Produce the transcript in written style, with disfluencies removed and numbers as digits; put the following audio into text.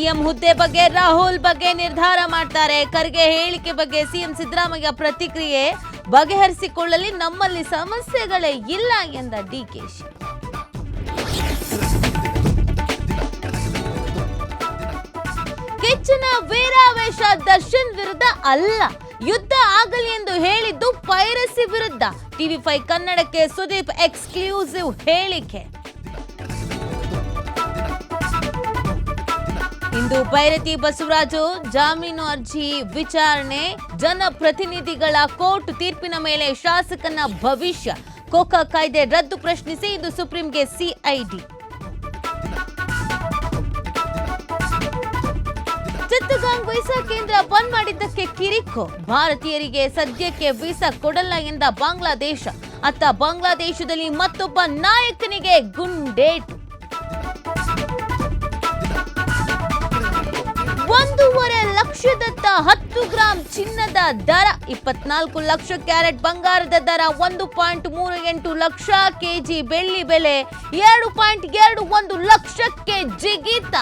CM ಹುದ್ದೆ ಬಗ್ಗೆ ರಾಹುಲ್ ಬಗ್ಗೆ ನಿರ್ಧಾರ ಮಾಡ್ತಾರೆ. ಖರ್ಗೆ ಹೇಳಿಕೆ ಬಗ್ಗೆ ಸಿಎಂ ಸಿದ್ದರಾಮಯ್ಯ ಪ್ರತಿಕ್ರಿಯೆ. ಬಗೆಹರಿಸಿಕೊಳ್ಳಲಿ, ನಮ್ಮಲ್ಲಿ ಸಮಸ್ಯೆಗಳೇ ಇಲ್ಲ ಎಂದ ಡಿಕೆಶಿ. ಕಿಚ್ಚನ ವೀರಾವೇಶ ದರ್ಶನ್ ವಿರುದ್ಧ ಅಲ್ಲ, ಯುದ್ಧ ಆಗಲಿ ಎಂದು ಹೇಳಿದ್ದು ಪೈರಸಿ ವಿರುದ್ಧ. ಟಿವಿ5 ಕನ್ನಡಕ್ಕೆ ಸುದೀಪ್ ಎಕ್ಸ್ಕ್ಲೂಸಿವ್ ಹೇಳಿಕೆ. ಇಂದು ಭೈರತಿ ಬಸವರಾಜು ಜಾಮೀನು ಅರ್ಜಿ ವಿಚಾರಣೆ. ಜನಪ್ರತಿನಿಧಿಗಳ ಕೋರ್ಟ್ ತೀರ್ಪಿನ ಮೇಲೆ ಶಾಸಕನ ಭವಿಷ್ಯ. ಕೋಕಾ ಕಾಯ್ದೆ ರದ್ದು ಪ್ರಶ್ನಿಸಿ ಇಂದು ಸುಪ್ರೀಂಗೆ ಸಿಐಡಿ. ಚಿತ್ತಗಾಂಗ್ ವೀಸಾ ಕೇಂದ್ರ ಬಂದ್ ಮಾಡಿದ್ದಕ್ಕೆ ಕಿರಿಕು. ಭಾರತೀಯರಿಗೆ ಸದ್ಯಕ್ಕೆ ವೀಸಾ ಕೊಡಲ್ಲ ಎಂದ ಬಾಂಗ್ಲಾದೇಶ. ಅತ್ತ ಬಾಂಗ್ಲಾದೇಶದಲ್ಲಿ ಮತ್ತೊಬ್ಬ ನಾಯಕನಿಗೆ ಗುಂಡೇಟು. 1.5 ಲಕ್ಷದತ್ತ 10 ಗ್ರಾಂ ಚಿನ್ನದ ದರ. 24 ಲಕ್ಷ ಕ್ಯಾರೆಟ್ ಬಂಗಾರದ ದರ 1.38 ಲಕ್ಷ. ಕೆಜಿ ಬೆಳ್ಳಿ ಬೆಲೆ 2.21 ಲಕ್ಷಕ್ಕೆ ಜಿಗಿತ.